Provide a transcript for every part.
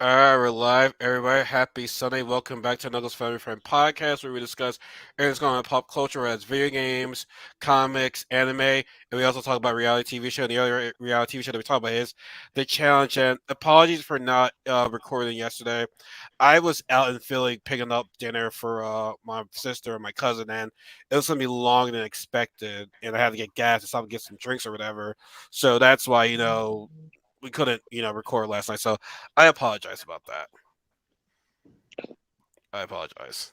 All right, we're live. Everybody, happy Sunday. Welcome back to KnucklesF&F podcast, where we discuss everything going on in pop culture, whether it's video games, comics, anime, and we also talk about reality TV show. And the other reality TV show that we talk about is The Challenge. And apologies for not recording yesterday. I was out in Philly picking up dinner for my sister and my cousin, and it was going to be longer than expected. And I had to get gas and stop and get some drinks or whatever. So that's why, we couldn't, record last night. So I apologize about that. I apologize.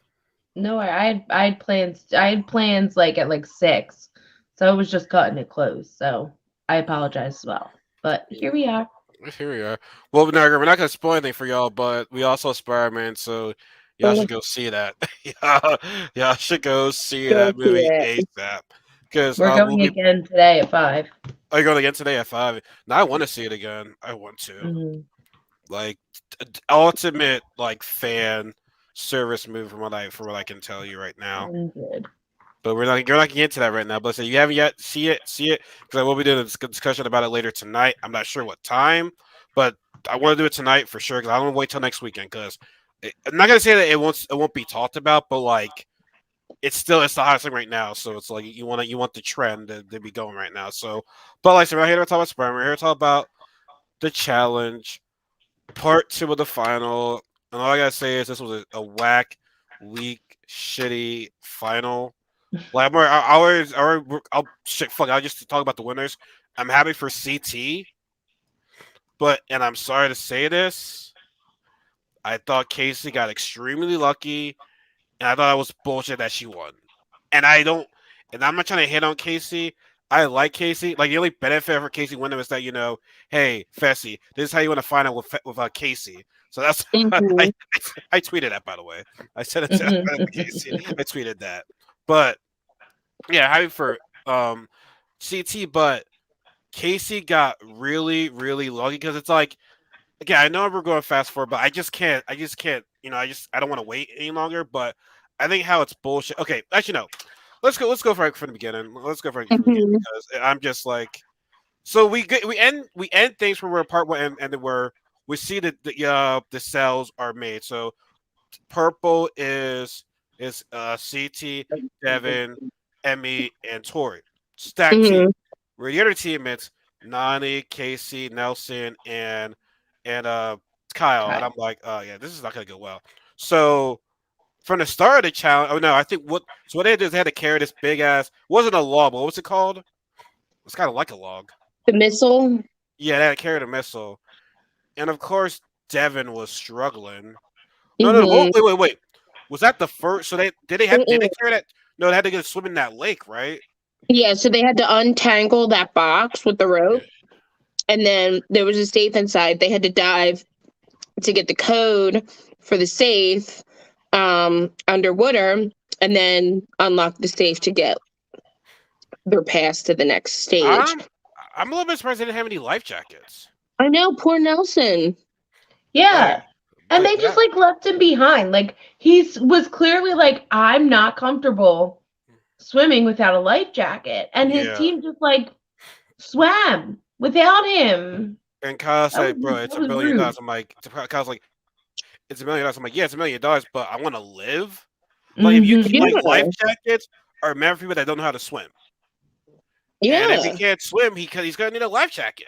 No, I had plans like at like 6. So I was just cutting it close. So I apologize as well. But here we are. Here we are. Well, we're not gonna spoil anything for y'all, but we also Spider-Man, so y'all should Mm, go see that. y'all, y'all should go see Go that see movie it. ASAP. Because We're we'll going be. again today at 5. Are you going again today at 5? Now I want to see it again. I want to. Mhm. Like ultimate fan service move from what I can tell you right now. 100. But you're not getting into that right now. But so you haven't yet see it because I will be doing a discussion about it later tonight. I'm not sure what time, but I want to do it tonight for sure because I don't want to wait till next weekend because I'm not gonna say that it won't be talked about, but like it's the hottest thing right now. So it's like you want the trend to be going right now. So, but like I said, we're not here to talk about Spider-Man. We're here to talk about the challenge, part two of the final. And all I gotta say is this was a whack, weak, shitty final. Like, I'll just talk about the winners. I'm happy for CT, and I'm sorry to say this, I thought Casey got extremely lucky, and I thought it was bullshit that she won. And I don't, and I'm not trying to hit on Casey. I like Casey. Like the only benefit for Casey winning was that hey Fessy, this is how you want to find out with Casey. So that's I, Mhm. I tweeted that, by the way. I said it to Casey. I tweeted that, but yeah, happy for CT, but Casey got really, really lucky because it's like, again, I know we're going fast forward, but I just can't, I don't want to wait any longer. But I think how it's bullshit. Okay, actually, no, let's go from the beginning. Let's go from the beginning Mhm. because I'm just like, so we end things from where part one and then where we see that the cells are made. So purple is CT, Devin, Emmy, and Tori. Stack team. Mhm. Where the other team it's Nani, Casey, Nelson, and Kyle. And Kyle. I'm like, oh yeah, this is not gonna go well. So from the start of the challenge, oh no, I think what they did is they had to carry this big ass, wasn't a log, but what was it called? It's kind of like a log. The missile. Yeah, they had to carry the missile. And of course Devin was struggling. No, no, Mhm. wait. Was that the first? So did they Mm-mm. carry that? No, they had to go swim in that lake, right? Yeah, so they had to untangle that box with the Yeah. rope, and then there was a safe inside. They had to dive to get the code for the safe underwater, and then unlock the safe to get their pass to the next stage. I'm I'm a little bit surprised they didn't have any life jackets. I know, poor Nelson. Like, Yeah. And like they just that. like left him behind. Like was clearly like, I'm not comfortable swimming without a life jacket. And his Yeah. team just like swam without him. And Kyle That was said, "Bro, it's that a was million rude. dollars." I'm like, Kyle's like, "It's $1 million." I'm like, "Yeah, it's $1 million, but I want to live." Like, if you Hmm. like life Yeah, jackets are meant for people that don't know how to swim, and if he yeah. can't swim, he's gonna need a life jacket.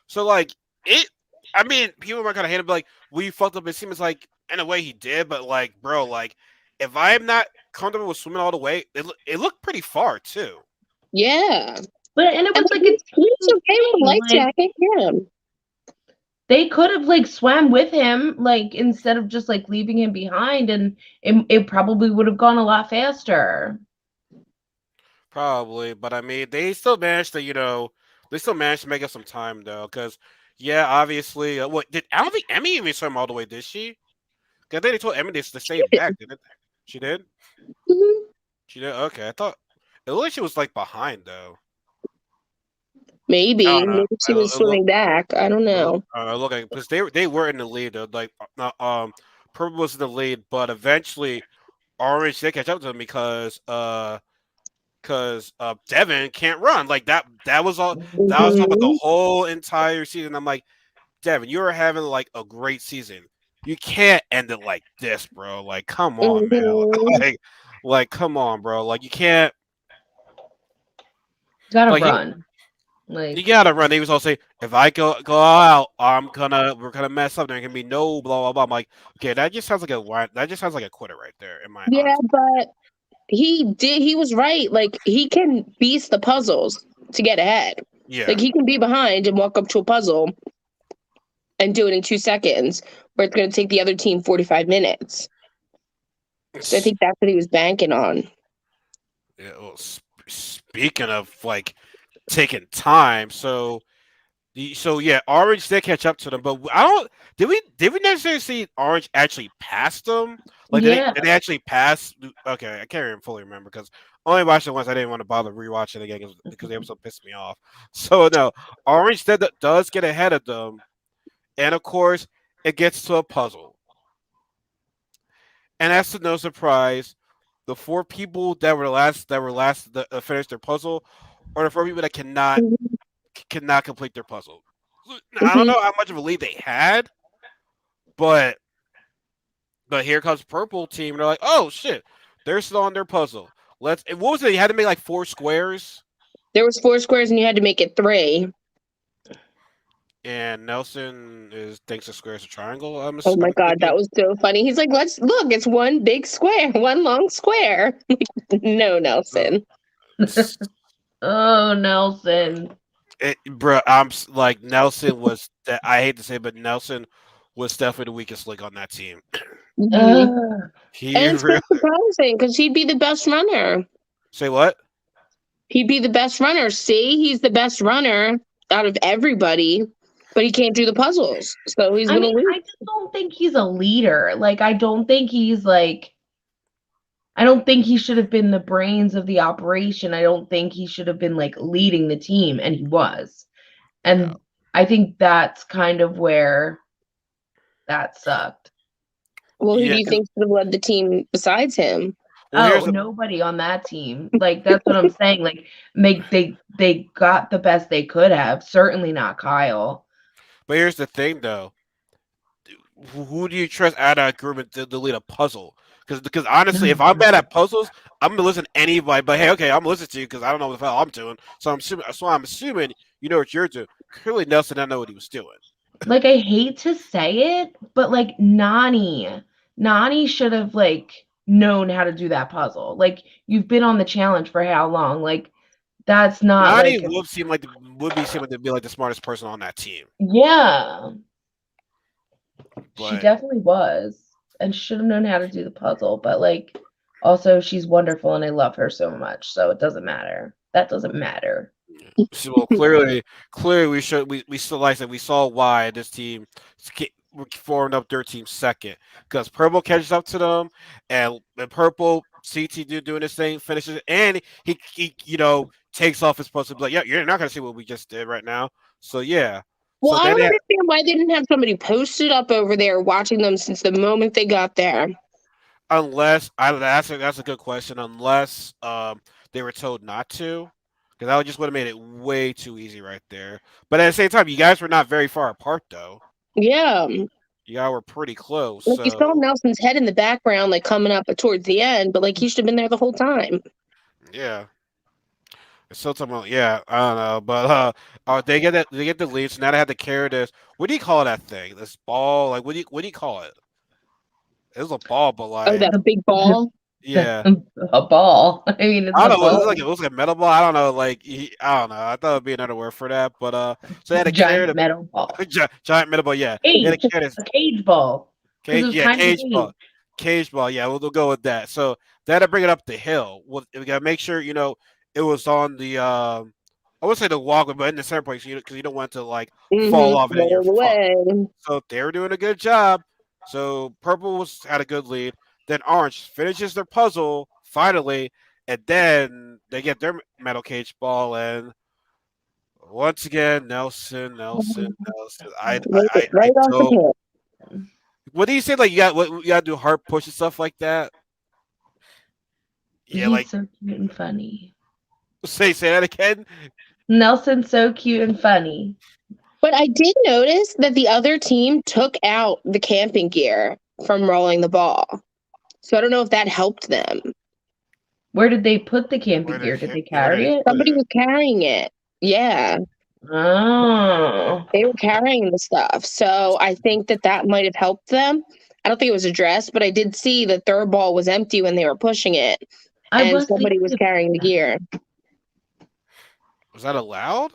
So like it. I mean, people might kind of hate him, but like, we fucked up. It seems like in a way he did, but like, bro, like, if I'm not comfortable with swimming all the way, it looked pretty far too. Yeah. And it And was like like a he's okay with a team. life Like jacket. Yeah. they could have like swam with him, like instead of just like leaving him behind, and it probably would have gone a lot faster. Probably, but I mean, they still managed to make up some time though, because yeah, obviously, what did I don't think Emmy even swim all the way, did she? Because they told Emmy to stay back, didn't they? She did. Mhm. She did. Okay, I thought it looked like she was like behind though. I Maybe. don't know. Maybe she was swimming back. I don't know. Look like because they were in the lead though. Like, Purple was in the lead, but eventually Orange did catch up to them because Devin can't run like that. That was talking about the Mhm. whole entire season. I'm like, Devin, you are having like a great season. you can't end it like this, bro. Like, come on, man. Hmm. Like, like, come on, bro. Like, you can't. Gotta Like, run. you Like, gotta run. He was all say, if I go out, we're gonna mess up. There can be no blah blah blah. I'm like, okay, that just sounds like that just sounds like a quitter right there. In my Yeah, honest, but he was right. Like he can beast the puzzles to get ahead. yeah. Like he can be behind and walk up to a puzzle and do it in 2 seconds, where it's going to take the other team 45 minutes. So I think that's what he was banking on. Yeah, well, speaking of like taking time, so yeah, Orange did catch up to them, but I don't. Did we necessarily see Orange actually pass them? Like yeah. did they actually pass? Okay, I can't even fully remember because I only watched it once. I didn't want to bother rewatching it again because the episode pissed me off. So no, Orange does get ahead of them, and of course it gets to a puzzle, and that's to no surprise. The four people that finished their puzzle are the four people that cannot complete their puzzle. I don't Mhm. know how much of a lead they had, but here comes purple team. And they're like, oh shit, they're still on their puzzle. What was it? You had to make like 4 squares, There was 4 squares and you had to make it three. and Nelson thinks a square is a triangle. I'm Oh my I'm god, that thinking. was so funny. He's like, "Let's look, it's one big square, one long square." No, Uh, Nelson. Oh, Nelson. bro, like Nelson was that I hate to say, but Nelson was definitely the weakest link on that team. Hmm. Ugh. He And it's so really surprising because he'd be the best runner. say what? He'd be the best runner. See, he's the best runner out of everybody, but he can't do the puzzles, so he's I gonna mean, lose. I just don't think he's a leader. Like, I don't think he's like, I don't think he should have been the brains of the operation. I don't think he should have been like leading the team, and he was. Yeah. And I think that's kind of where that sucked. Well, who do Yeah. you think should have led the team besides him? Well, Oh, nobody on that team. Like that's what I'm saying. Like they got the best they could have. Certainly not Kyle. here's the thing though. Who do you trust out of that group to lead a puzzle? Because honestly, if I'm bad at puzzles, I'm gonna listen to anybody. But hey, okay, I'm gonna listen to you because I don't know what the hell I'm doing. So I'm assuming you know what you're doing. Clearly, Nelson didn't know what he was doing. Like I hate to say it, but like Nani should have like known how to do that puzzle. Like you've been on the challenge for how long? Like that's not Nani like would seem like to be like the smartest person on that team. yeah, she But definitely was and should have known how to do the puzzle, but like also she's wonderful and I love her so much, so it doesn't matter. That doesn't matter. so, well, clearly we still like I said we saw why this team formed up their team second because purple catches up to them and purple CT doing this thing finishes it, and he takes off his post to be like, yeah, you're not gonna see what we just did right now. So yeah, Well, so I then don't understand why they didn't have somebody posted up over there watching them since the moment they got there. that's a good question unless they were told not to. Because that just would have made it way too easy right there. But at the same time, you guys were not very far apart, though. Yeah. You all were pretty close. Like you saw So Nelson's head in the background, like coming up towards the end, but like he should have been there the whole time. yeah, it's still talking about yeah. I don't know, but they get the lead. So now they have to carry this. What do you call that thing? This ball? Like what do you call it? It was a ball, but Oh, like that big ball. yeah. A ball. I mean, it's I a don't know. ball. It was like a metal ball. I don't know. Like I don't know. I thought it'd be another word for that. But so they had to carry Giant the metal ball. giant metal ball. Yeah, they had to Cage. carry this A cage ball. Because it cage. was Yeah, kind of a cage cage. ball. Cage ball. Yeah, we'll go with that. So they had to bring it up the hill. We gotta make sure it was on the I would say the walkway, but in the center point, because you don't want it to like fall off and then you're Roll fucked. away. So they were doing a good job. So purple had a good lead. Then orange finishes their puzzle finally, and then they get their metal cage ball. And once again, Nelson. I Right off the don't. hip. What do you say? Like you got to do hard push and stuff like that. Yeah, He's like so cute and funny. say that again. Nelson's so cute and funny. But I did notice that the other team took out the camping gear from rolling the ball. So I don't know if that helped them. Where did they put the camping Where did gear? Did they where did carry he it? put Somebody it? was carrying it. Yeah, Oh. they were carrying the stuff. So I think that that might have helped them. I don't think it was addressed, but I did see that their ball was empty when they were pushing it, I and was somebody was thinking carrying the gear. Was that allowed?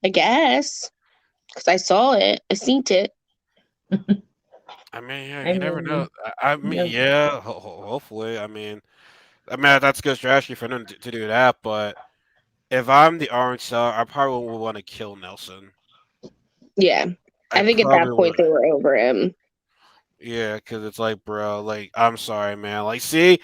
I guess because I saw it, I seen it. I mean, yeah, I you never know. mean, I mean, yeah. yeah, hopefully. I mean that's good strategy for them to do that. But if I'm the orange seller, I probably would want to kill Nelson. Yeah, I I think at that probably point would. they were over him. Yeah, because it's like, bro, like, I'm sorry, man. Like, see,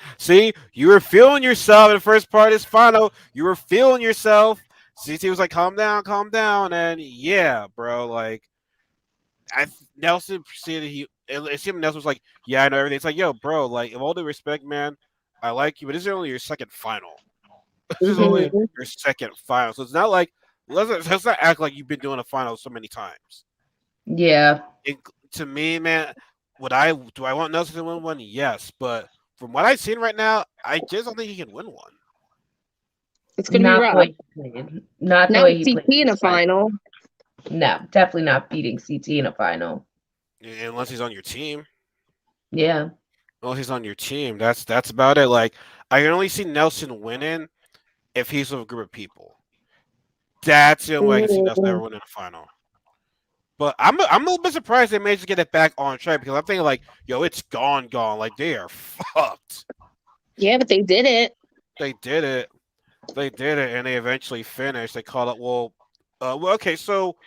you were feeling yourself in the first part of this final. You were feeling yourself. CT was like, calm down. And yeah, bro, like, Nelson proceeded, it seemed Nelson was like, yeah, I know everything. It's like, yo, bro, like, of all due respect, man, I like you, but this is only your second final. This is only Hmm. your second final. So it's not like, let's not act like you've been doing a final so many times. Yeah. it, to me, man, I want Nelson to win one? Yes, but from what I've seen right now, I just don't think he can win one. It's gonna be Not the rough. way he played. Not the Not way with he played CP in this a fight. final. No, definitely not beating CT in a final. Unless he's on your team. Yeah. Unless he's on your team, that's about it. Like I can only see Nelson winning if he's with a group of people. That's the only way I can see Nelson ever Mhm. winning a final. But I'm a little bit surprised they managed to get it back on track because I'm thinking like, yo, it's gone. Like they are fucked. Yeah, but they did it. They did it. They did it, and they eventually finished. They called it. Okay. So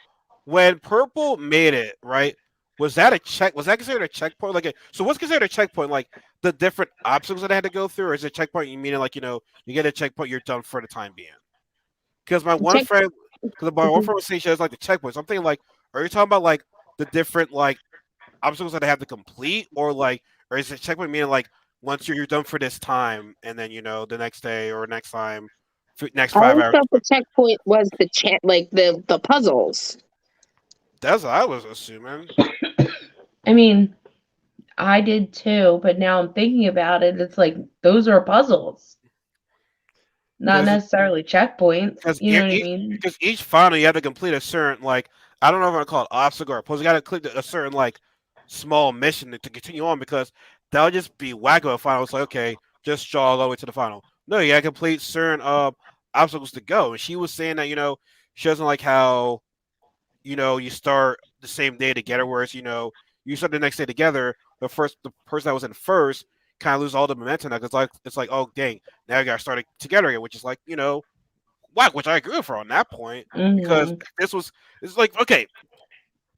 when Purple made it, right? Was that a check? Was that considered a checkpoint? So what's considered a checkpoint? Like the different obstacles that I had to go through, or is it a checkpoint? You mean like you get a checkpoint, you're done for the time being? Because Check. my one Mhm. friend was saying she has like the checkpoints. I'm thinking like, are you talking about like the different like obstacles that I have to complete, or is it checkpoint meaning like once you're done for this time, and then the next day or next time, next I five always hours. thought the checkpoint was the like the puzzles. That's what I was assuming. I mean, I did too, but now I'm thinking about it. It's like those are puzzles, not Because necessarily checkpoints. because You know what I mean? because each final you have to complete a certain like I don't know if I call it obstacle or puzzle. You got to complete a certain like small mission to continue on because that would just be wacko. If final it's like okay, just jog all the way to the final. No, you got to complete certain obstacles to go. And she was saying that she doesn't like how you start the same day together, whereas you start the next day together. The person that was in first kind of lose all the momentum because it's like oh dang, now you got to start it together again, which is like whack, which I agree with her on that point because Hmm. it's like okay,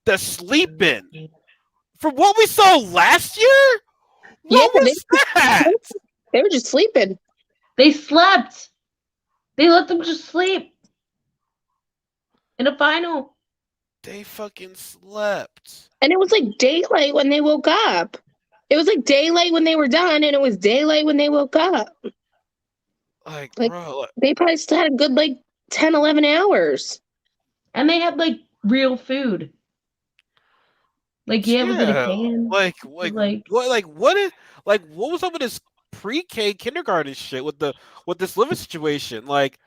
the sleeping from what we saw last year. Yeah, What was that? they were just sleeping, They slept. They let them just sleep in a final. They fucking slept. and it was like daylight when they woke up. It was like daylight when they were done, and it was daylight when they woke up. Like, Like bro, like, they probably still had a good like 10, 11 hours. And they had like real food. Like, yeah, it was in a yeah, can. Like, what was up with this pre-K kindergarten shit with this living situation? Like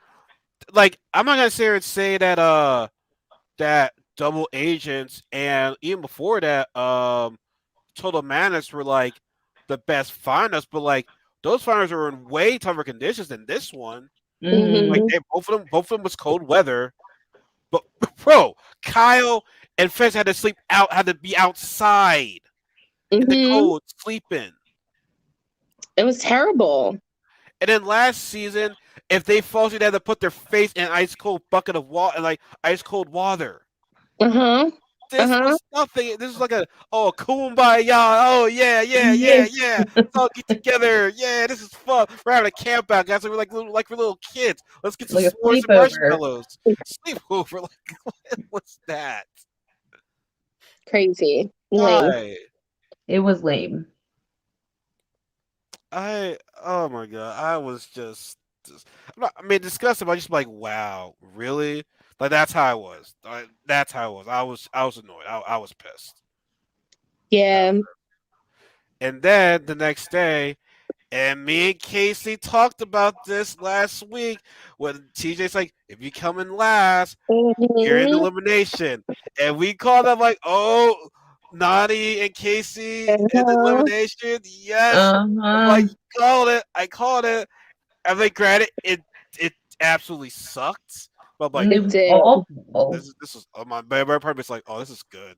I'm not gonna sit here and say that double agents and even before that total madness were like the best finals, but like those finals were in way tougher conditions than this one. Like mm, Hmm. both of them was cold weather, but bro, Kyle and Fez had to be outside in the Hmm. cold sleeping. It was terrible. And then last season, if they fall asleep, they had to put their face in an ice cold bucket of water, like ice cold water. Uh huh. Uh This huh. was nothing. This was like kumbaya. Oh yes. yeah. Let's all get together. Yeah, this is fun. We're having a camp out, guys. We're little kids. Let's get some Like a s'mores and sleepover. marshmallows. Sleepover. Like what's that? Crazy. Lame. Why? It was lame. Oh my god. I was just I mean disgusted. I just like wow, really? Like that's how I was. That's how I was. I was annoyed. I was pissed. Yeah. And then the next day, and me and Casey talked about this last week when TJ's like, if you come in last, you're in Mhm. elimination. And we called them like, oh, Nani and Casey in Uh-huh. elimination. Yes. I'm Uh-huh. like, called it. I called it. I mean, granted, it absolutely sucked. But I'm like, And it It was did. awful. this is my part is like, oh, this is good.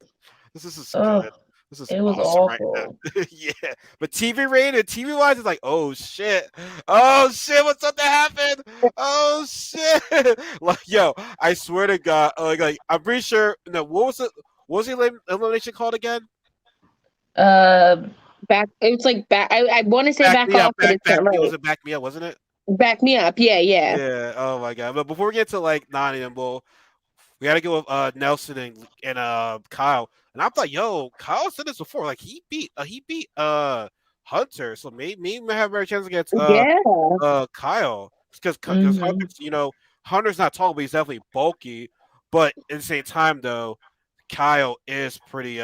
This is Oh, good. This is it was awesome right awful. now. Yeah. But TV rated, TV wise, it's like, oh shit. Oh shit, what's up that happened? Oh shit. Like, yo, I swear to God, I'm pretty sure no, what was the elimination called again? Uh, Back. It was like back. I want to say Back back me up, off, but it's back not me. Was right. it back me up, wasn't it? Back me up. Yeah, yeah, Yeah. Oh my god. But before we get to like Nani and Bull, we got to go with Nelson and Kyle. And I thought, yo, Kyle said this before. Like he beat Hunter, so maybe we have a better chance against yeah, Kyle because mhm. Hunter's Hunter's not tall, but he's definitely bulky. But at the same time, though, Kyle is pretty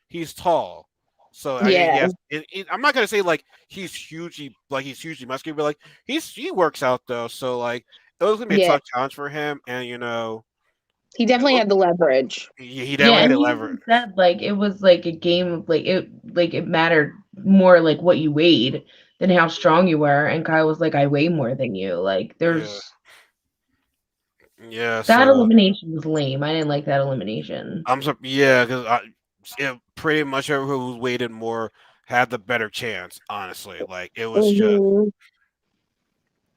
he's tall. So I yeah, yes, I'm not gonna say like he's hugely muscular, but like he works out though. So like it was gonna be a yeah. tough challenge for him, and He definitely had the leverage. he Yeah, definitely had and a he lever. even said like it was like a game of like it mattered more like what you weighed than how strong you were. And Kyle was like, I weigh more than you. Like Yeah, there's yeah. that So elimination was lame. I didn't like that elimination. yeah, because pretty much whoever who weighted more had the better chance. Honestly, like it was just Hmm.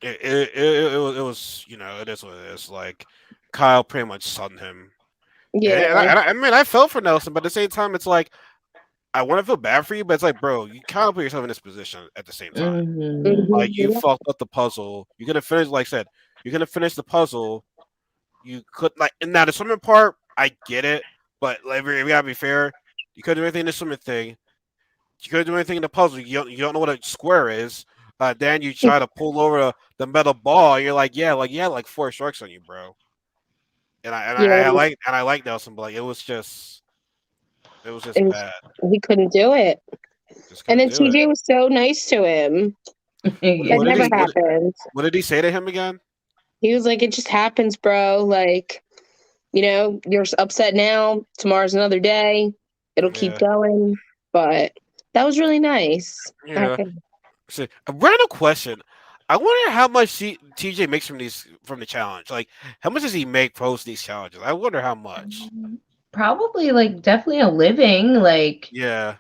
it was it is what it is. Like Kyle pretty much sunned him, and Yeah, I mean I felt for Nelson, but at the same time it's like I want to feel bad for you, but it's like bro, you kind of put yourself in this position at the same time. Hmm. Like you hmm, fucked up the puzzle. You're gonna finish, like I said, you're gonna finish the puzzle. You could like and now the swimming part, I get it, but like we gotta be fair. You couldn't do anything in the swimming thing. You couldn't do anything in the puzzle. You don't know what a square is. Then you try to pull over the metal ball. And you're like like four strikes on you, bro. yeah. I like Nelson, but like it was just It was, bad. he couldn't do it. Just And couldn't then do it. TJ was so nice to him. That What did never he Yeah. happens. what did he say to him again? He was like, "It just happens, bro. Like, you're upset now. Tomorrow's another day. It'll keep Yeah, going." But that was really nice. yeah. So, a random question. I wonder how much TJ makes from the challenge. Like, how much does he make post these challenges? I wonder how much. Probably like definitely a living. Like, Yeah,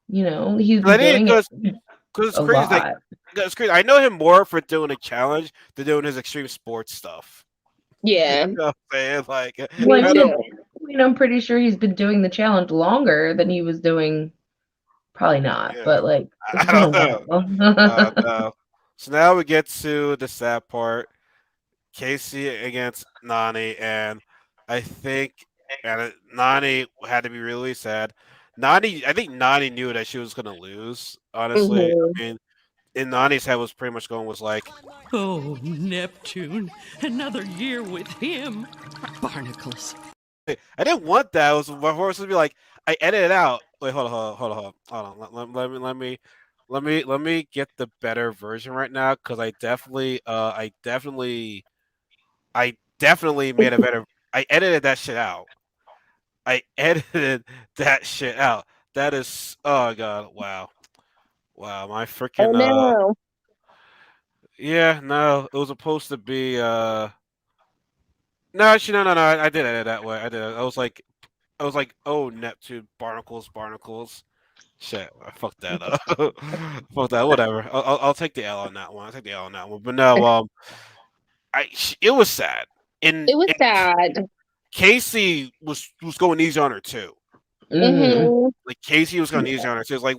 he's 'cause I been think doing it because it's a crazy. Like, lot. it's crazy. I know him more for doing a challenge than doing his extreme sports stuff. You Yeah, know what I'm saying? Like, Well, me I too. I'm pretty sure he's been doing the challenge longer than he was doing. Probably not, yeah, but like it's I been a don't know. while. No. So now we get to the sad part. Casey against Nani, and I think Nani had to be really sad. I think Nani knew that she was gonna lose. Honestly, Hmm. I mean, in Nani's head was pretty much going was like, Oh, Neptune, another year with him. Barnacles. I didn't want that. It was before to be like, I edited it out. Wait, hold on. Let me get the better version right now because I definitely made a better. I edited that shit out. I edited that shit out. That is, oh god, wow, my Oh freaking no. yeah, no, it was supposed to be no, actually, no, I did edit that way. I did. I was like, oh, Neptune, barnacles. Shit, I fucked that up. Fuck that. Whatever. I'll take the L on that one. I'll take the L on that one. But no, it was sad. It was And sad. Casey was going easy on her too. Hmm. Hmm. Like Casey was going easy on her too. It's like,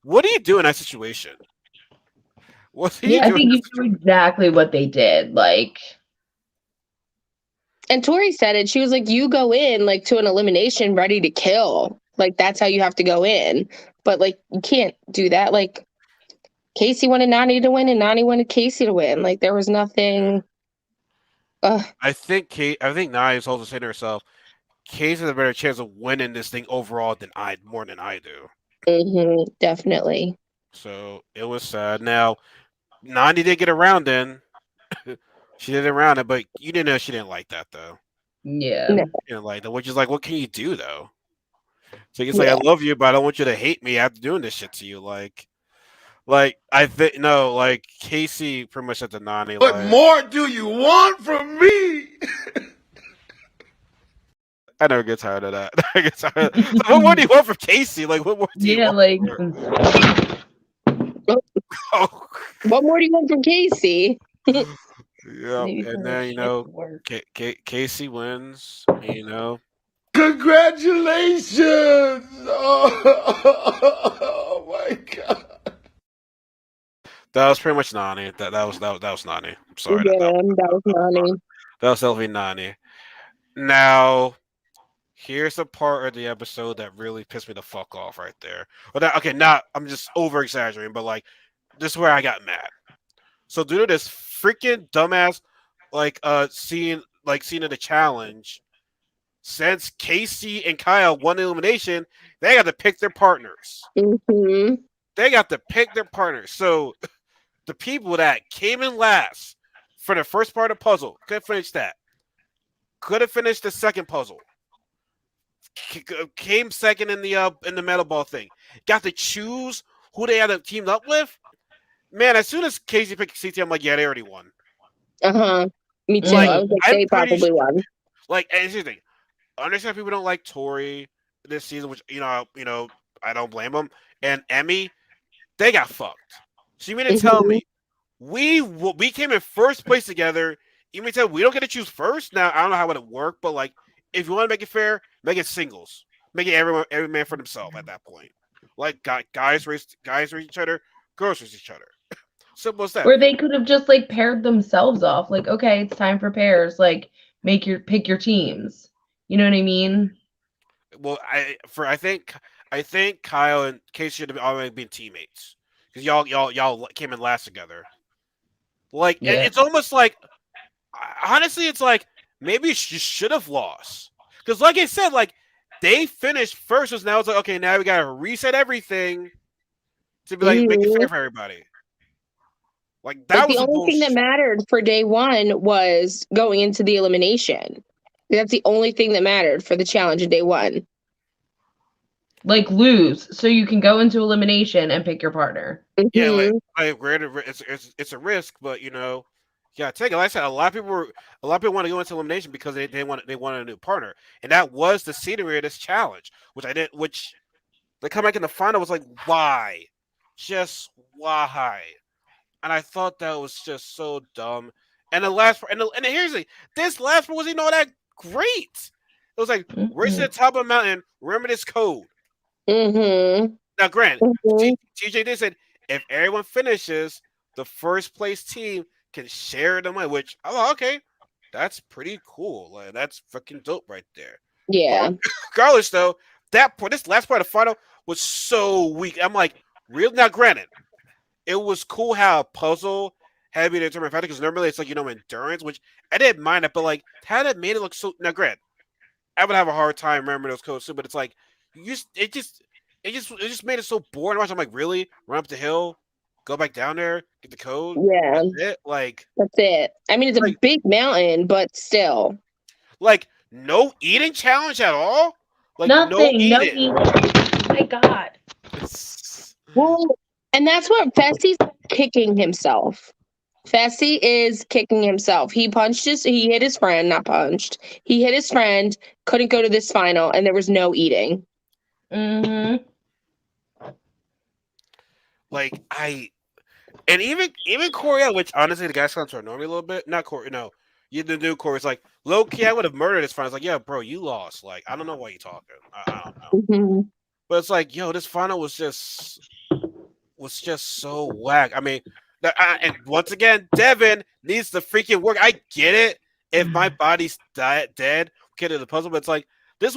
what do you do in that situation? What do you Yeah. I do in think that you situation? knew exactly what they did. Like, And Tori said it. She was like, "You go in like to an elimination ready to kill. Like that's how you have to go in. But like you can't do that. Like Casey wanted Nani to win, and Nani wanted Casey to win. Like there was Yeah. nothing." I think Naya is also saying to herself, Case has a better chance of winning this thing overall than more than I do. Definitely. So it was sad. Now, Nani did get around in. She did around it, but you didn't know she didn't like that though. Yeah. No. You didn't like that, which is like, what can you do though? So it's like, I Yeah. love you, but I don't want you to hate me after doing this shit to you. Like I think no, like Casey pretty much said to Nani, What like, more do you want from me? I never get tired of that. I get tired. So what more do you want from Casey? Like, what more do you Yeah, want? like Oh, What more do you want from Casey? yeah, maybe and some then shit work. Casey wins. Congratulations! Oh my god. That was pretty much Nani. That was Nani. I'm sorry. Yeah, that was Nani. That was definitely Nani. Now, here's a part of the episode that really pissed me the fuck off right there. Okay, not I'm just over exaggerating, but like this is where I got mad. So due to this freaking dumbass scene of the challenge, since Casey and Kyle won the elimination, they got to pick their partners. Mm-hmm. They got to pick their partners. So the people that came in last for the first part of the puzzle could finish that. Could have finished the second puzzle. Came second in the metal ball thing. Got to choose who they had teamed up with. Man, as soon as Casey picked CT, I'm like, yeah, they already won. Me too. Like, I was like, I'm they pretty probably won. Like, and here's the thing. I understand people don't like Tori this season, which I don't blame them. And Emmy, they got fucked. So you mean to tell me we came in first place together? You mean to tell me we don't get to choose first? Now I don't know how it would work, but like, if you want to make it fair, make it singles. Make it every man for themselves at that point. Like guys race each other, girls race each other. Simple as that. Or they could have just like paired themselves off. Like, okay, it's time for pairs. Like, pick your teams. You know what I mean? Well, I think Kyle and Casey should have already been teammates because y'all came in last together. Like Yeah. it's almost like honestly, it's like maybe you should have lost because, like I said, like they finished first. So now it's like, okay, now we gotta reset everything to be like make it fair for everybody. Like that was the only thing that mattered for day one was going into the elimination. That's the only thing that mattered for the challenge in day one. Like lose, so you can go into elimination and pick your partner. Yeah, like granted, it's a risk, but yeah, take it. Like I said, a lot of people want to go into elimination because they want a new partner, and that was the scenery of this challenge, which they come back in the final was like, why, just why? And I thought that was just so dumb. And the last part, and here's the this last one wasn't all that great. It was like, we're to the top of the mountain. Remember this code. Now, Grant, TJ did said if everyone finishes, the first place team can share the money. Which I thought, okay, that's pretty cool. Like that's fucking dope right there. Yeah. But regardless, though, this last part of the final was so weak. I'm like, real. Now, granted, it was cool how a puzzle had to be determined factor because normally it's like endurance, which I didn't mind it, but like how that made it look so. Now, granted, I would have a hard time remembering those codes too, but it's like it just made it so boring. I'm like, really? Run up the hill, go back down there, get the code. Yeah, that's it. I mean, it's a big mountain, but still, like no eating challenge at all. Like nothing. No eating. My God. Well, and that's what Fessy's kicking himself. Fessy is kicking himself. He hit his friend, not punched. He hit his friend, couldn't go to this final, and there was no eating. Like and even Corey, which honestly the guys kind of annoy me a little bit. Not Corey, no. You the new Corey's like, low key, I would have murdered this final. It's like, yeah, bro, you lost. Like, I don't know why you talking. I don't know. But it's like, yo, this final was just so whack. I mean, and once again, Devin needs to freaking work. I get it. If my body's dead, get to the puzzle. But it's like this.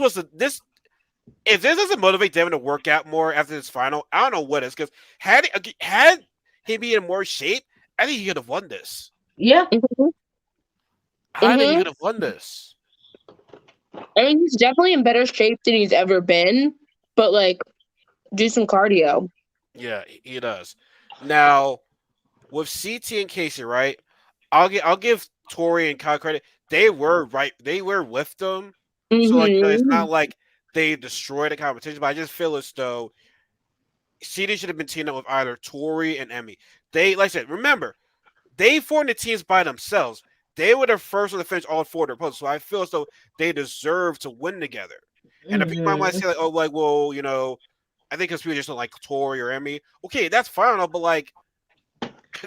If this doesn't motivate Devin to work out more after this final, I don't know what is. Because had he been in more shape, I think he could have won this. Yeah. I think he Mhm. could have won this. I mean, he's definitely in better shape than he's ever been, but like, do some cardio. Yeah, he does. Now with CT and Casey, right? I'll give Tori and Kyle credit. They were right. They were with them. So like it's Mhm. not like they destroyed the competition, but I just feel as though CD should have been teamed up with either Tori and Emmy. They, like I said, remember, they formed the teams by themselves. They were the first one to finish all four of their opponents. So I feel as though they deserve to win together. And if people might say, like, oh, like, well, I think because people just don't like Tori or Emmy. Okay, that's fine, but like,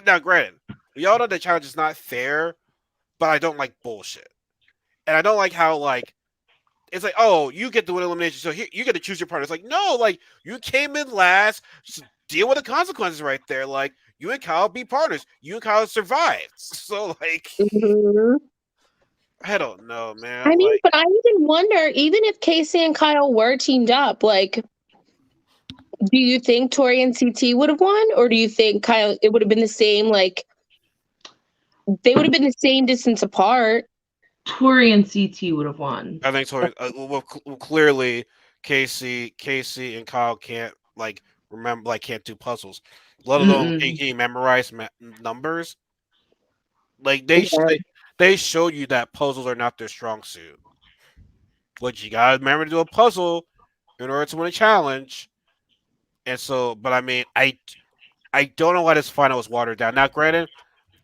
now granted, we all know the challenge is not fair, but I don't like bullshit. And I don't like how, like, it's like, oh, you get to win elimination, so here you get to choose your partner. It's like, no, like you came in last, just deal with the consequences right there. Like you and Kyle be partners. You and Kyle survived. So like, Mhm. I don't know, man. I mean, Like, but I even wonder, even if Casey and Kyle were teamed up, like, do you think Tori and CT would have won, or do you think Kyle? It would have been the same. Like, they would have been the same distance apart. Tori and CT would have won. I think Tori. Clearly, Casey, and Kyle can't like remember, like can't do puzzles, let alone Mm-mm. can memorize numbers. Like Yeah. they showed you that puzzles are not their strong suit. But you gotta remember to do a puzzle in order to win a challenge. And so, but I mean, I don't know why this final was watered down. Now, granted,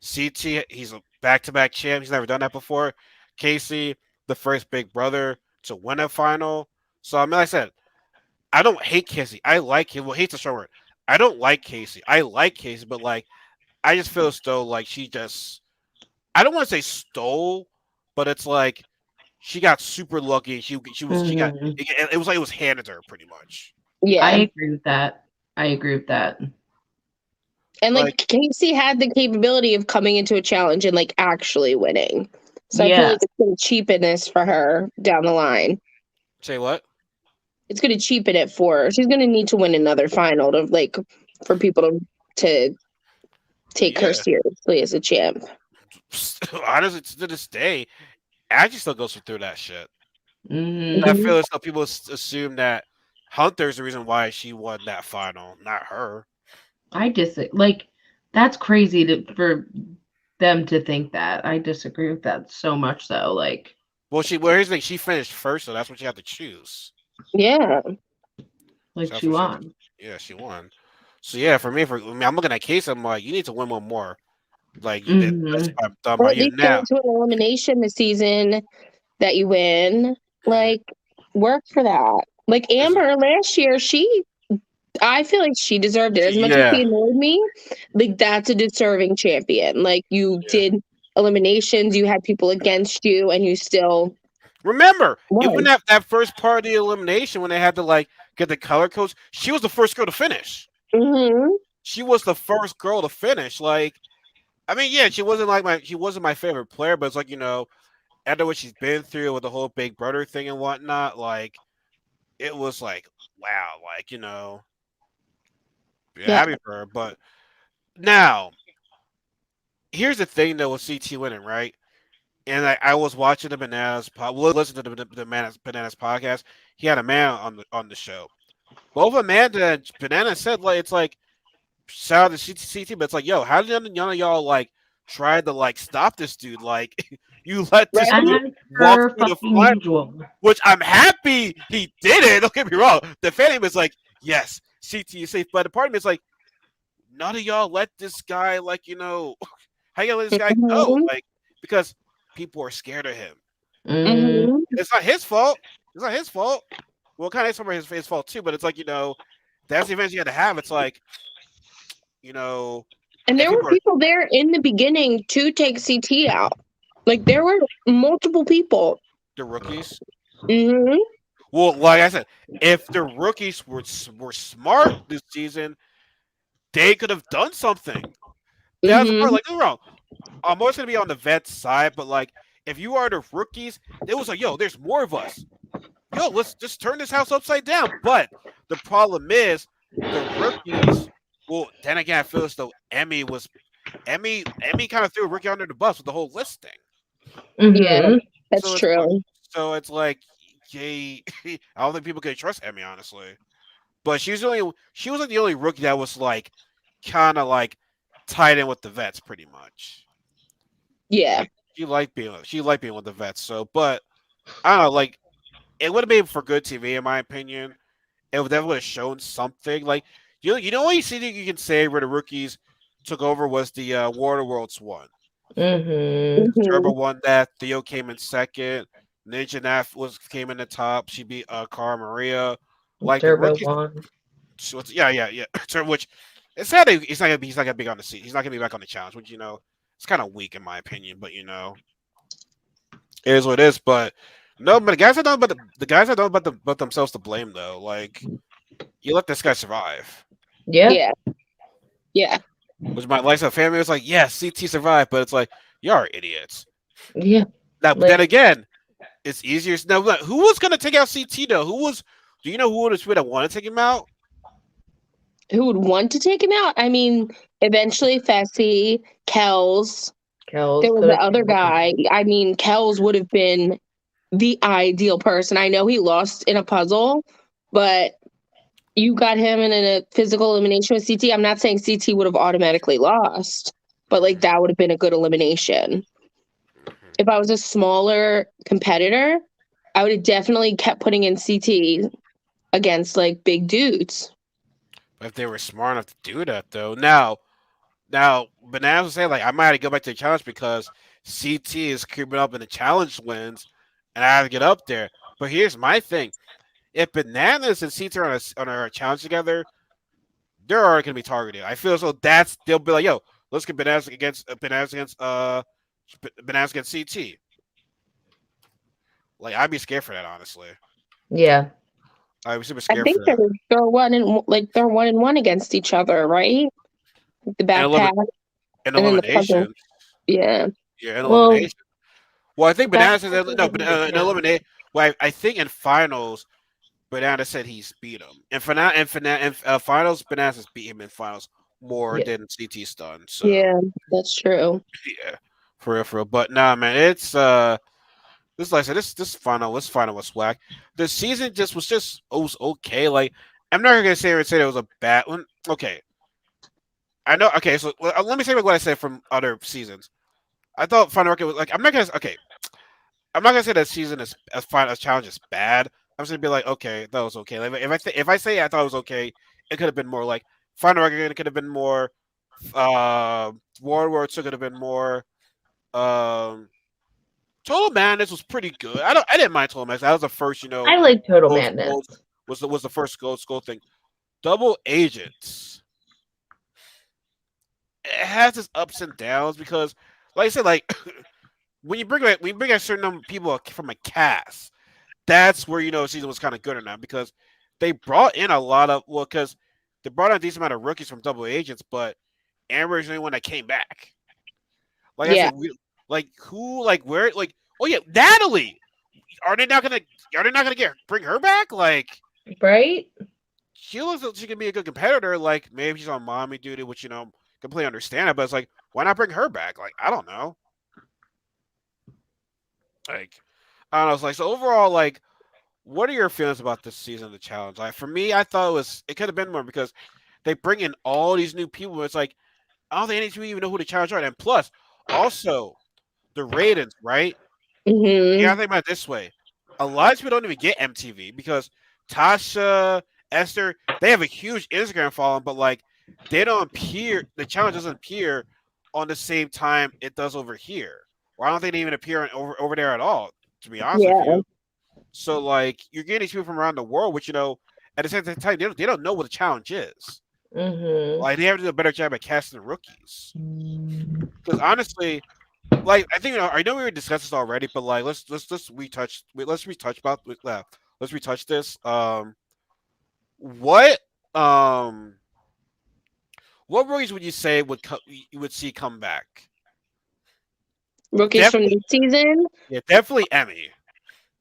CT he's a back-to-back champ. He's never done that before. Casey, the first big brother to win a final. So I mean, like I said, I don't hate Casey. I like him. Well, hate's a strong word. I don't like Casey. I like Casey, but like I just feel as though like she just I don't want to say stole, but it's like she got super lucky. She got Mhm. it was like it was handed to her pretty much. Yeah. I agree with that. And like Like Casey had the capability of coming into a challenge and like actually winning. So I feel Yeah. like it's going to cheapen this for her down the line. say what? It's going to cheapen it for her. She's going to need to win another final to like for people to take her Yeah. seriously as a champ. Honestly, to this day, Aggie still goes through that shit. Mhm. I feel as though people assume that Hunter's the reason why she won that final, not her. I like that's crazy for them to think that. I disagree with that so much though. Like, Well, here's the thing: she finished first, so that's what you have to choose. Yeah. like So she won. yeah, she won. So yeah, for me, I'm looking at Case. I'm like, you need to win one more. Like that's Mhm. done Or by at you least go now. into an elimination this season that you win. Like work for that. Like Amber last year, I feel like she deserved it. As much as Yeah, she annoyed me, like that's a deserving champion. Like you yeah. did eliminations, you had people against you, and you still Remember, even won. that first part of the elimination when they had to like get the color codes, she was the first girl to finish. Mm-hmm. She was the first girl to finish. Like, I mean, yeah, she wasn't my favorite player, but it's like after what she's been through with the whole Big Brother thing and whatnot, like it was like wow, like yeah, Yeah. happy for her. But now here's the thing though with CT winning, right? And I was watching the listening to the Bananas podcast. He had a man on the show. Both Amanda and Banana said like it's like shout out to CT, but it's like yo, how did none of y'all like try to like stop this dude? Like you let this Right. dude As walk per through the fucking final, usual. which I'm happy he did it. Don't get me wrong. The fan is like yes, CT is safe, but the part of me is like none of y'all let this guy like how you let this guy go Mm-hmm. like because people are scared of him. Mm. Mm-hmm. It's not his fault. It's not his fault. Well, kind of it's some his fault too, but it's like that's the events you had to have. It's like you know, And if there were people are people there in the beginning to take CT out. Like there were multiple people. the rookies. Mm-hmm. Well, like I said, if the rookies were smart this season, they could have done something. That's the part. Mm-hmm. Like, don't get me wrong. I'm always gonna be on the vet side, but like, if you are the rookies, it was like, yo, there's more of us. Yo, let's just turn this house upside down. But the problem is, the rookies. Well, then again, I feel as though Emmy kind of threw a rookie under the bus with the whole listing. Yeah, Mhm. that's So it's like, true. so it's like, Jay. I don't think people could trust Emmy honestly. But she was like the only rookie that was like kind of like tied in with the vets pretty much. Yeah. She liked being with the vets. So, but I don't know, like it would have been for good TV in my opinion. It would definitely have shown something. Like you know what you see that you can say where the rookies took over was the Water Worlds one. Mhm. Hmm. Turbo won that. Theo came in second. Ninja Naf came in the top. She beat Cara Maria. Like the Turbo rookies. one. So yeah. Which it's sad that he's not gonna be on the seat. He's not gonna be back on the challenge. Which it's kind of weak in my opinion. But it is what it is. But no, but the guys are not but the guys are not but themselves to blame though. Like you let this guy survive. Yeah. Yeah. Yeah. Which my like family was like, yeah, CT survived, but it's like you are idiots. Yeah. Now, but then Like, again, it's easier. Now, look, who was gonna take out CT though? Who was? Do you know who would have wanted to take him out? Who would want to take him out? I mean, eventually Fessy, Kells. Kells There was could the have other been. guy. I mean, Kells would have been the ideal person. I know he lost in a puzzle, but you got him in a physical elimination with CT. I'm not saying CT would have automatically lost, but like that would have been a good elimination. If I was a smaller competitor, I would have definitely kept putting in CT against like big dudes. But if they were smart enough to do that, though, now, Bananas was saying like I might have to go back to the challenge because CT is creeping up in the challenge wins, and I have to get up there. But here's my thing: if Bananas and CT are on a challenge together, they're already gonna be targeted. I feel so they'll be like, yo, let's get Bananas against CT. Like I'd be scared for that, honestly. Yeah. I'd be super I scared think for that. they're 1-1 against each other, right? The And backpack in and then the puzzle. elimination, Yeah. yeah, in Well, elimination. Well, I think back Bananas said no, but in eliminate. Well, I think in finals, Bananas said he's beat him. In finals, Bananas beat him in finals more Yeah. than CT's done. So Yeah, that's true. yeah, for real, for real. But nah, man, it's this like I said, this final was whack. The season it was okay. Like I'm not gonna say it was a bad one. Okay, I know. Okay, so let me say what I said from other seasons. I thought Final Record was like I'm not gonna say that season is as fine as challenge is bad. I'm just gonna be like, okay, that was okay. Like if I say I thought it was okay, it could have been more like Final Record. It could have been more. World War II could have been more. Um, Total Madness was pretty good. I didn't mind Total Madness. That was the first I like Total gold Madness. was the first gold thing. Double Agents. It has its ups and downs because, like I said, like when you bring a certain number of people from a cast, that's where the season was kind of good or not because they brought in a lot of because they brought in a decent amount of rookies from Double Agents, but Amber is the only one that came back. Like I Yeah. said, like who, like where, like oh yeah, Natalie. Are they not gonna bring her back? Like Right? she looks like she can be a good competitor. Like maybe she's on mommy duty, which completely understand it. But it's like why not bring her back? Like I don't know. Like I don't know. It's like so overall, like what are your feelings about this season of the challenge? Like for me, I thought it could have been more because they bring in all these new people. It's like I don't think any people even know who the challenge are. And plus, also the ratings, right? Hmm. Yeah, I think about it this way. A lot of people don't even get MTV because Tasha, Esther, they have a huge Instagram following, but like they don't appear. The challenge doesn't appear on the same time it does over here, or I don't think they even appear over there at all. To be honest with Yeah. you, so like you're getting these people from around the world, which at the same time they don't know what the challenge is. Mhm. Like they have to do a better job at casting the rookies. Because honestly, like I think I know we discussed this already, but like let's retouch this. What um what rookies would you say you would see come back? Rookies from Definitely, this season. yeah, definitely Emmy,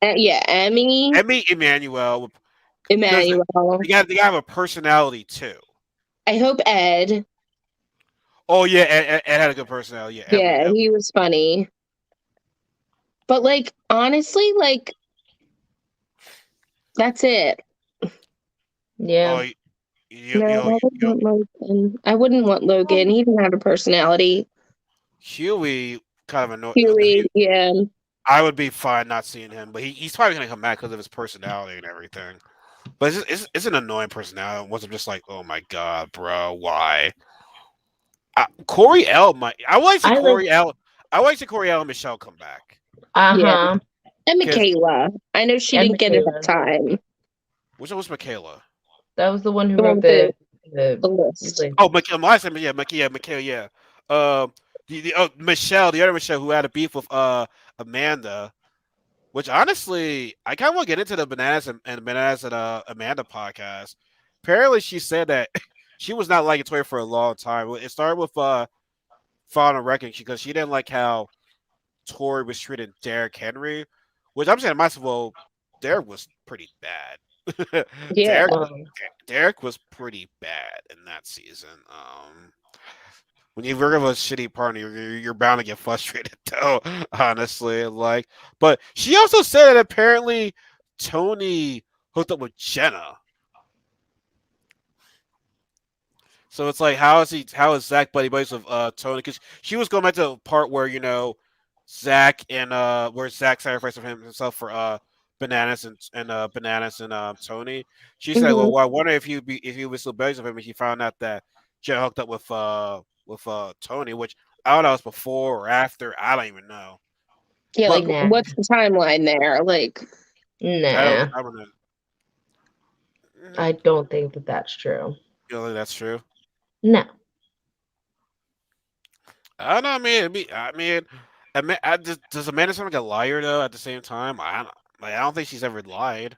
Yeah, Emmy, Emmanuel, because Emmanuel. they gotta have a personality too. I hope Ed. Oh yeah, Ed had a good personality. Yeah, Yeah, he was funny. But like honestly, like that's it. Yeah. Oh, you, No, you, I you, wouldn't want Logan. I wouldn't want Logan. He didn't have a personality. Huey kind of annoying. Huey, yeah. I would be fine not seeing him, but he's probably gonna come back because of his personality and everything. But it's an annoying personality. Once I'm just like, oh my god, bro, why? Corey L. I would like to see I like. Corey L. I would like to see Corey L. and Michelle come back. Yeah. Uh-huh. And Because Michaela. I know she And didn't get enough Michaela. time. which one was Michaela? That was the one who The one wrote with the the list. Oh, Michaela. My last name, yeah, Michaela, yeah. Michelle, the other Michelle who had a beef with Amanda. Which honestly, I kind of want to get into the Bananas and Amanda podcast. Apparently, she said that she was not liking Toya for a long time. It started with Final Reckoning because she didn't like how Tori was treating Derrick Henry, which I'm saying to myself, well, Derrick was pretty bad. Yeah. Derrick was pretty bad in that season. When you work with a shitty partner, you're bound to get frustrated, though. Honestly, like, but she also said that apparently Tony hooked up with Jenna. So it's like, how is Zach buddies with Tony? Because she was going back to the part where Zach and where Zach sacrificed himself for Bananas and Tony. She said, Mhm. well, I wonder if he was still buddies with him, and she found out that Jenna hooked up with Tony, which I don't know if it's before or after. I don't even know. Yeah, But like what's the timeline there? Like Nah. I don't know. I don't think that that's true. You don't think that's true? No. I don't know. Does Amanda sound like a liar though? At the same time, I don't think she's ever lied.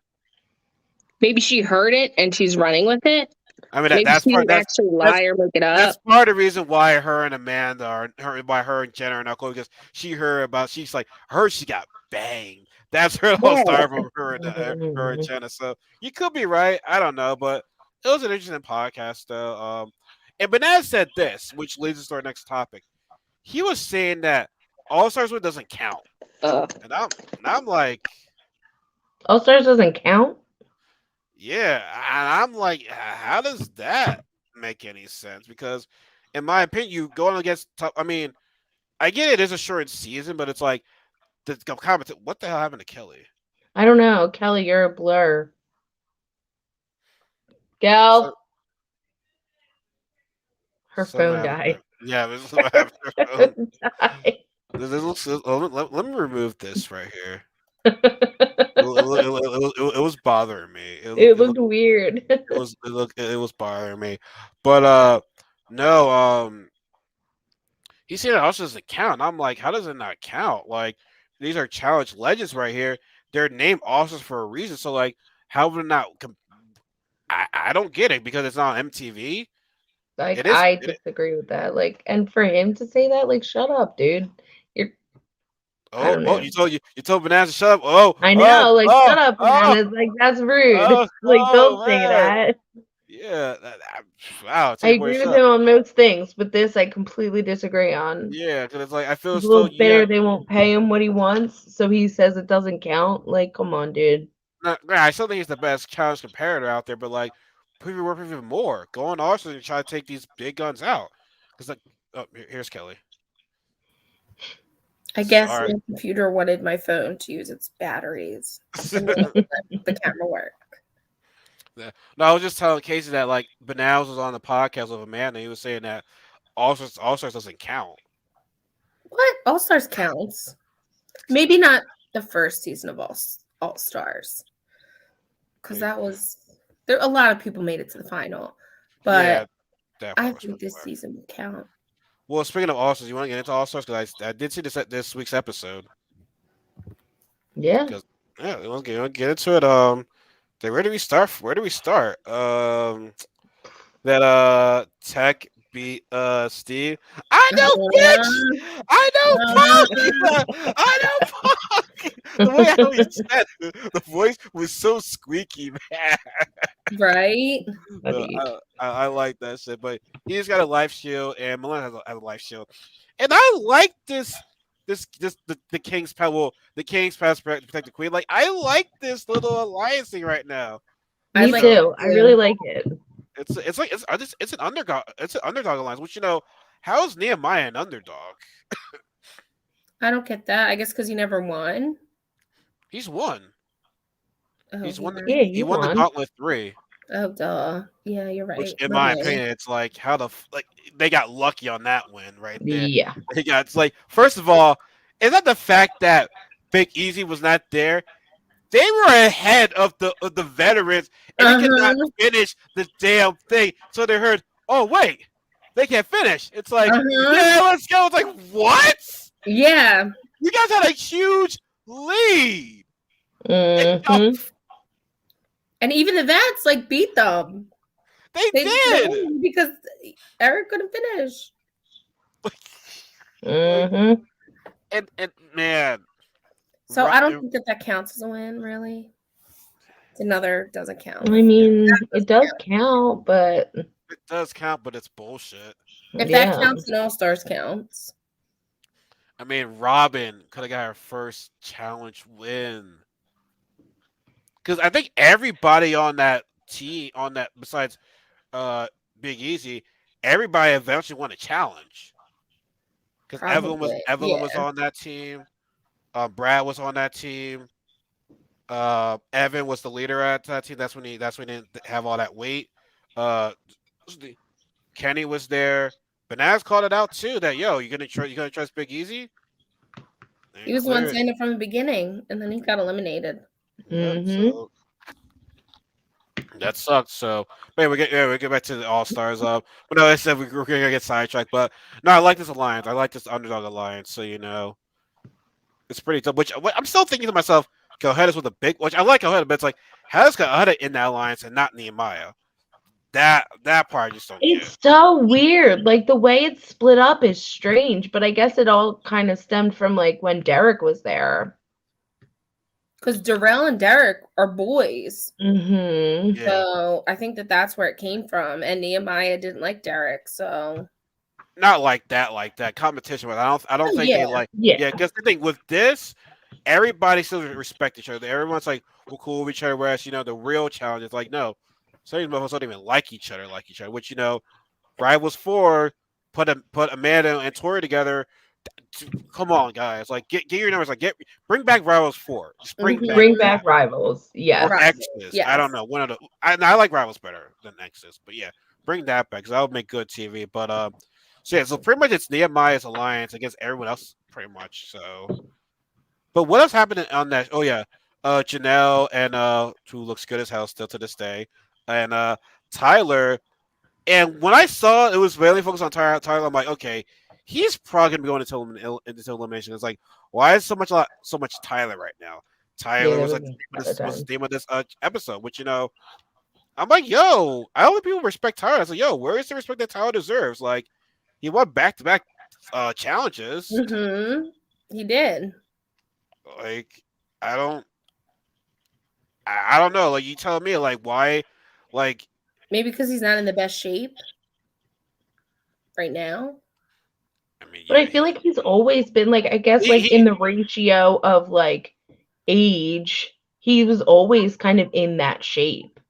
maybe she heard it and she's running with it. I mean, Maybe she didn't actually lie or make it that's up. part of the reason why her and Amanda why her and Jenna are not cool because she's like she got banged. That's her whole Yeah. story from her and Jenna. So you could be right. I don't know, but it was an interesting podcast though. And Banaz said this, which leads us to our next topic. He was saying that All Stars Win doesn't count, and I'm like, All Stars doesn't count? yeah, and I'm like, how does that make any sense? Because in my opinion, you going against I mean, I get it is a short season, but it's like the comment. What the hell happened to Kelly? I don't know. Kelly, you're a blur. Gal. Her phone died. Yeah, this is what happened to her phone. Died. Let me remove this right here. It was bothering me. It looked weird. It was bothering me. But no, he said it also doesn't count. I'm like, how does it not count? Like, these are challenge legends right here. They're named Oscars for a reason. So like, how would it not? I don't get it because it's not on MTV. Like, I disagree with that. Like, and for him to say that, like, shut up, dude. You're. I don't know. You told Banana to shut up. Oh, I know, shut up, Bananas. Like, that's rude. Like, don't say that. Yeah, wow. I agree with him on most things, but this I completely disagree on. Yeah, because it's like I feel it's a little bitter they won't pay him what he wants, so he says it doesn't count. Like, come on, dude. I still think he's the best challenge comparator out there, but like, people work even more. Go on Arsenal and try to take these big guns out. Because like, here's Kelly. I guess my computer wanted my phone to use its batteries and the camera work. No, I was just telling Casey that like Banals was on the podcast with Amanda. He was saying that All Stars doesn't count. What? All Stars counts. Maybe not the first season of All Stars, because that was there. A lot of people made it to the final, but I think this season will count. Well, speaking of All Stars, you want to get into All Stars because I did see this week's episode. Yeah. Yeah, let's get into it. Where do we start? That Tech beat Steve. I know, bitch. I know, Punk. I know, Punk. The way how he said it, the voice was so squeaky, man. Right? I like that shit, but he just got a life shield, and Milan has a life shield, and I like this the king's pet will the king's pet protect the queen. Like I like this little alliance thing right now. Me like too. I really like it. It's an underdog alliance. Which how is Nehemiah an underdog? I don't get that. I guess because he never won. He's won. Oh, He's won. Yeah, He won the won. Gauntlet 3. Oh, duh. Yeah, you're right. Which, in My my bad. opinion, it's like how like they got lucky on that win right there. Yeah. It's like first of all, is that the fact that Big Easy was not there? They were ahead of the veterans, and they could not finish the damn thing. So they heard, oh wait, they can't finish. It's like, yeah, let's go. It's like, what? Yeah. You guys had a huge lead. Mm-hmm. And even the Vets like beat them. They did because Eric couldn't finish. Mm-hmm. And man. So I don't think that counts as a win, really. It's another doesn't count. I mean, it does count, but it does count, but it's bullshit. If that counts, then All Stars counts. I mean, Robin could have got her first challenge win. Because I think everybody on that team, besides Big Easy, everybody eventually won a challenge. Because Evelyn was on that team. Brad was on that team. Evan was the leader at that team. That's when he didn't have all that weight. Kenny was there. Banaz called it out too. That you gonna trust Big Easy? He was the one saying it from the beginning, and then he got eliminated. Mm-hmm. So, that sucks. So, man, we get back to the All Stars. But no, I said we're gonna get sidetracked. But no, I like this alliance. I like this underdog alliance. So it's pretty tough. Which I'm still thinking to myself, Coheda's with a big. Which I like Coheda, but it's like, how's Coheda in that alliance and not Nehemiah? That part I just don't get. It's so weird. Like the way it's split up is strange, but I guess it all kind of stemmed from like when Derek was there. Because Darrell and Derek are boys. Mm-hmm. Yeah. So I think that's where it came from. And Nehemiah didn't like Derek, so not like that competition. But I don't think they like. Yeah. Because the thing with this, everybody still respect each other. Everyone's like, we're cool with each other. Whereas the real challenge is like, no, some of these motherfuckers don't even like each other. Which Rivals 4 put Amanda and Tori together. Come on, guys! Like, get your numbers. Like, bring back Rivals 4. Just bring back Rivals. Yeah, or Exodus. Yes. I don't know. One of the. I like Rivals better than Exodus, but yeah, bring that back because that would make good TV. But so pretty much it's Nehemiah's alliance against everyone else, pretty much. So, but what else happened on that? Oh yeah, Janelle and who looks good as hell still to this day, and Tyler. And when I saw it was mainly focused on Tyler, I'm like, okay, he's probably gonna be going into elimination. It's like, why is so much Tyler right now? Tyler was like the name of this episode, which I'm like, yo, I don't think people respect Tyler. I was like, yo, where is the respect that Tyler deserves? Like, he won back-to-back challenges. Mm-hmm. He did. Like, I don't know. Like, you tell me, like, why? Like, maybe because he's not in the best shape right now. I mean, but I feel like he's always been like, I guess, like in the ratio of like age, he was always kind of in that shape.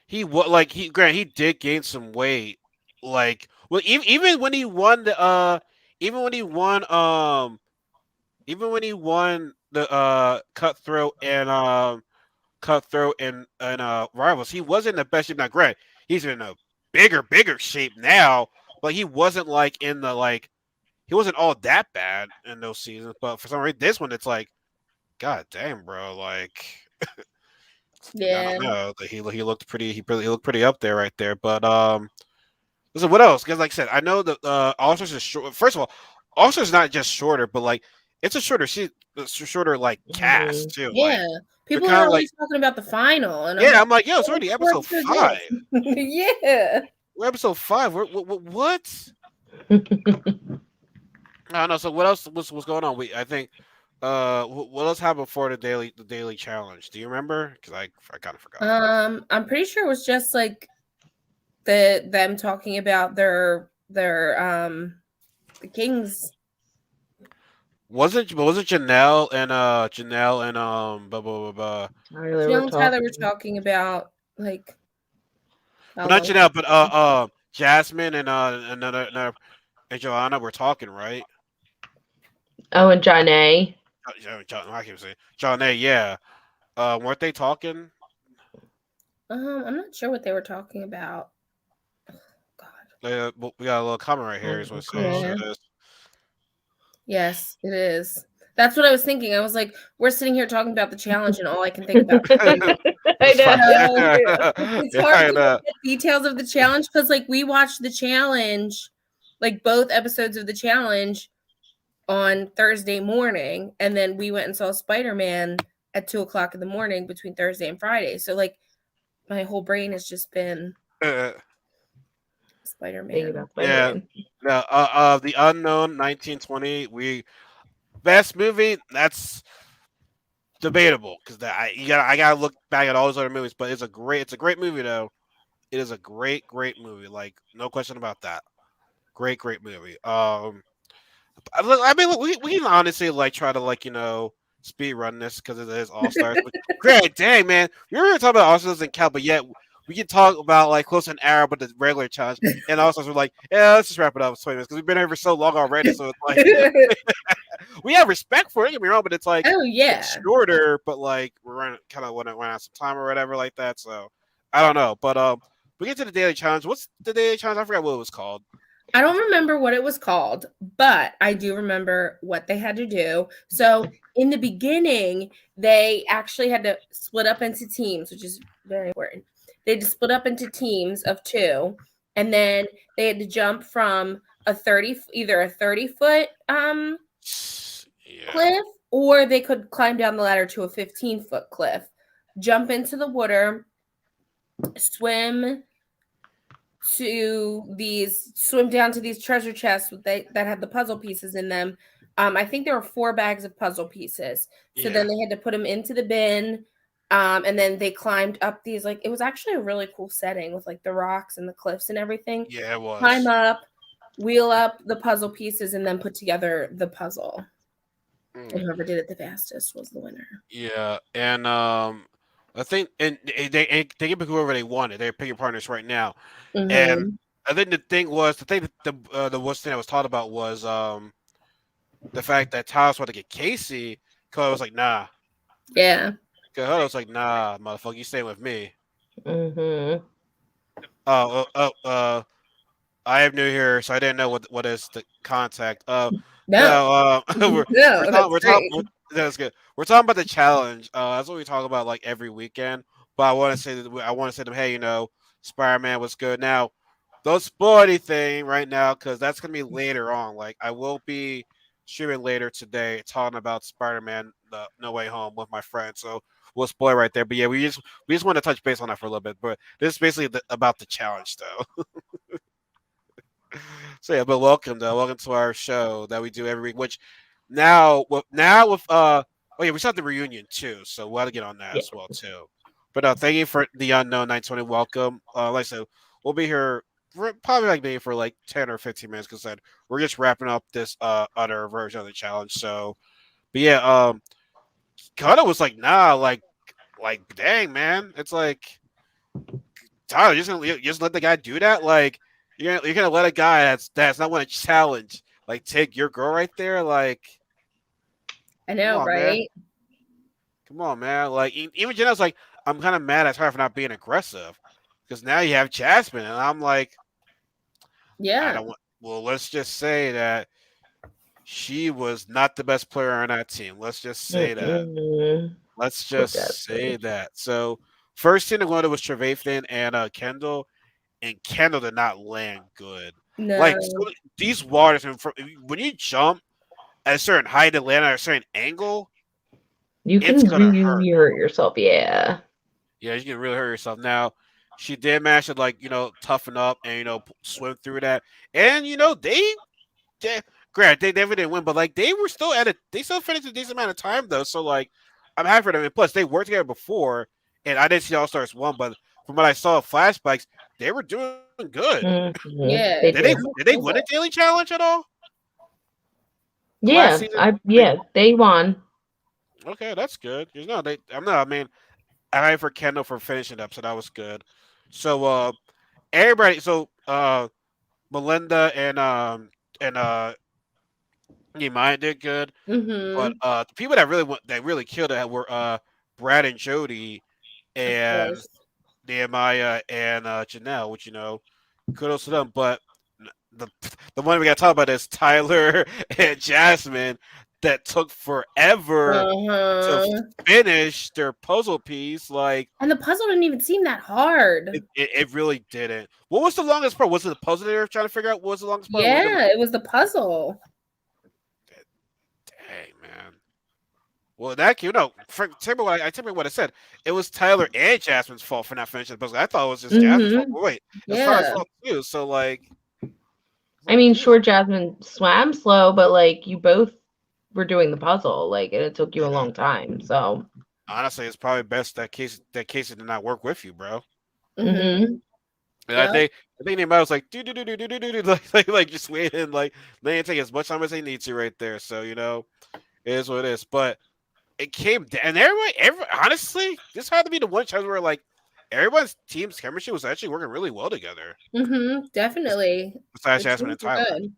He did gain some weight. Like, well, even when he won the Cutthroat and Rivals, he wasn't in the best shape. Not great. He's in a bigger shape now, but he wasn't like in the he wasn't all that bad in those seasons. But for some reason, this one it's like, god damn, bro, like. Yeah, I don't know. He looked pretty. He looked pretty up there, right there. But listen, what else? Because like I said, I know that All Stars is short. First of all, All Stars is not just shorter, but like it's a shorter cast too. Yeah, like, people are always talking about the final, and I'm like, yo, it's already episode 5. Yeah, we're episode 5. What? I don't know. So what else was going on? I think. What else happened before the daily challenge? Do you remember? Because I kind of forgot. I'm pretty sure it was just like them talking about their the Kings. wasn't Janelle and blah blah blah blah. Tyler, Jill we're and Tyler were talking. talking about like But how not long. Janelle, but Jasmine and another and Joanna were talking, right? Oh, and Janae. I can't say John A. Yeah, weren't they talking? I'm not sure what they were talking about. God. Well, we got a little comment right here. Is what it says. So Yeah. it is. Yes, it is. That's what I was thinking. I was like, we're sitting here talking about the challenge, and all I can think about is sleep. I It's fine. know. So Yeah, it's yeah, hard I to know. get details of the challenge because, like, we watched the challenge, like both episodes of the challenge on Thursday morning, and then we went and saw Spider Man at 2 o'clock in the morning between Thursday and Friday. So, like, my whole brain has just been Spider Thinking Man. about Yeah. Spider-Man. No, the unknown 1920. We best movie. That's debatable because that I gotta look back at all those other movies. But it's a great movie though. It is a great movie. Like no question about that. Great movie. I mean, look, we can honestly like try to like speed run this because it is All Stars. But great, dang man, we were talking about All Stars and Cal, but yet we can talk about like close an hour, but the regular challenge and All Stars. We're like, yeah, let's just wrap it up in 20 minutes because we've been here for so long already. So it's like we have respect for it. Don't get me wrong, but it's like Oh yeah. it's shorter, but like we're running kind of want to run out some time or whatever like that. So I don't know, but we get to the daily challenge. What's the daily challenge? I forgot what it was called. I don't remember what it was called, but I do remember what they had to do. So in the beginning, they actually had to split up into teams, which is very important. They had to split up into teams of two, and then they had to jump from either a 30-foot Yeah. cliff, or they could climb down the ladder to a 15-foot cliff, jump into the water, swim down to these treasure chests that had the puzzle pieces in them. I think there were 4 bags of puzzle pieces. So then they had to put them into the bin. And then they climbed up these, like, it was actually a really cool setting with like the rocks and the cliffs and everything. Yeah, it was. Climb up, wheel up the puzzle pieces, and then put together the puzzle. And whoever did it the fastest was the winner. Yeah, and I think and they can pick whoever they wanted. They're picking partners right now, and I think the worst thing I was taught about was the fact that Tyler wanted to get Casey. Cause I was like, nah. Yeah. Cause I was like, nah, motherfucker, you staying with me. Mm-hmm. I am new here, so I didn't know what is the contact. No. We're That's great. that's good. We're talking about the challenge. That's what we talk about like every weekend. But I want to say to them, hey, Spider-Man was good. Now, don't spoil anything right now because that's gonna be later on. Like I will be streaming later today talking about Spider-Man: No Way Home with my friend. So we'll spoil right there. But yeah, we just want to touch base on that for a little bit. But this is basically about the challenge, though. So yeah, but welcome to our show that we do every week. Which now with oh yeah, we still have the reunion too, so we'll have to get on that as well too. But thank you for the unknown 920. Welcome. Like I said, we'll be here probably like maybe for like 10 or 15 minutes because we're just wrapping up this other version of the challenge. So, but yeah, Kata was like, nah, like dang man, it's like Tyler, you just let the guy do that, like. You're gonna let a guy that's not want to challenge like take your girl right there, like I know, come on, right? man. Come on, man. Like even Jenna's like, I'm kind of mad at her for not being aggressive because now you have Jasmine, and I'm like, I don't want. Well, let's just say that she was not the best player on that team. Let's just say that. Let's just say that. So first thing to go to was Trevathan and Kendall. And Kendall did not land good. No. Like these waters, when you jump at a certain height and land at a certain angle, you can really hurt yourself. Yeah. Yeah, you can really hurt yourself. Now, she did manage to toughen up and swim through that. And granted they never did win, but like they still finished a decent amount of time though. So like I'm happy for them. And plus they worked together before, and I didn't see All Stars 1, but from what I saw of flashbacks, they were doing good. Mm-hmm. Yeah. Did they win a daily challenge at all? last season? They won. Okay, that's good. No, I'm not. I mean, I for Kendall for finishing up, so that was good. So everybody, so Melinda and Nehemiah did good, but Mm-hmm. the people that really killed it were Brad and Jody Of and course. Nehemiah and Janelle, which kudos to them. But the the one we got to talk about is Tyler and Jasmine that took forever to Uh-huh. finish their puzzle piece. Like And the puzzle didn't even seem that hard. it really didn't. What was the longest part? Was it the puzzle they were trying to figure out? What was the longest part? Yeah, it was the puzzle. Dang, man. Well, that I tell you what I said. It was Tyler and Jasmine's fault for not finishing the puzzle. I thought it was just Jasmine's fault. Mm-hmm. But wait, it's Tyler's Yeah. fault too. So I mean, sure, Jasmine swam slow, but like you both were doing the puzzle, like, and it took you a long time. So honestly, it's probably best that Casey did not work with you, bro. Mm-hmm. And Yeah. I think Nehemiah was like do like just waiting, like they didn't take as much time as they need to right there. So it is what it is. But it came down, and honestly, this had to be the one time where like everyone's team's chemistry was actually working really well together. Mm-hmm. Definitely. Besides The Jasmine and teams were Tyler, good.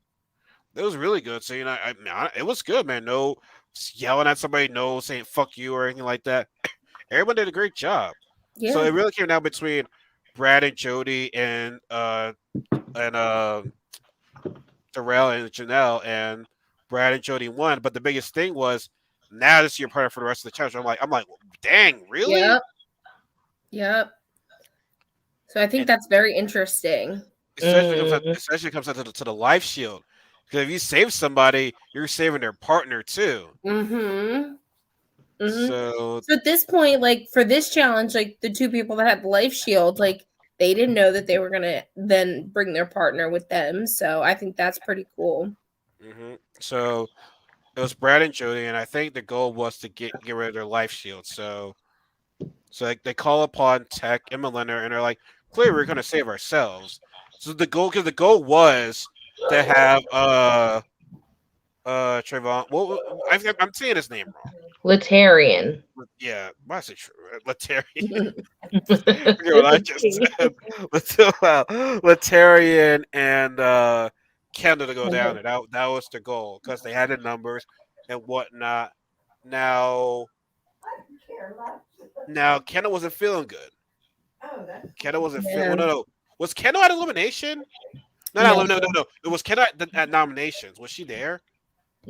it was really good. So it was good, man. No yelling at somebody, no saying "fuck you" or anything like that. Everyone did a great job. So Yeah. it really came down between Brad and Jody and Terrell and Janelle, and Brad and Jody won. But the biggest thing was now this is your partner for the rest of the challenge. I'm like, dang, really? Yep. Yep. So I think that's very interesting. Especially comes out to the life shield. Because if you save somebody, you're saving their partner too. Mm-hmm. Mm-hmm. So So at this point, like for this challenge, like the two people that had the life shield, like they didn't know that they were gonna then bring their partner with them. So I think that's pretty cool. so it was Brad and Jody, and I think the goal was to get rid of their life shield. So they call upon Tech and Melinda, and they're like, clearly we're gonna save ourselves. So the goal was to have Trayvon. Well, I'm saying his name wrong. Latarian. Yeah, why is it Latarian? Forget what I just said. Latarian and Kendall to go down there. That was the goal because they had the numbers and whatnot. Now Kendall wasn't feeling good. Kendall wasn't feeling. Well, no. Was Kendall at elimination? No. It was Kendall at nominations. Was she there?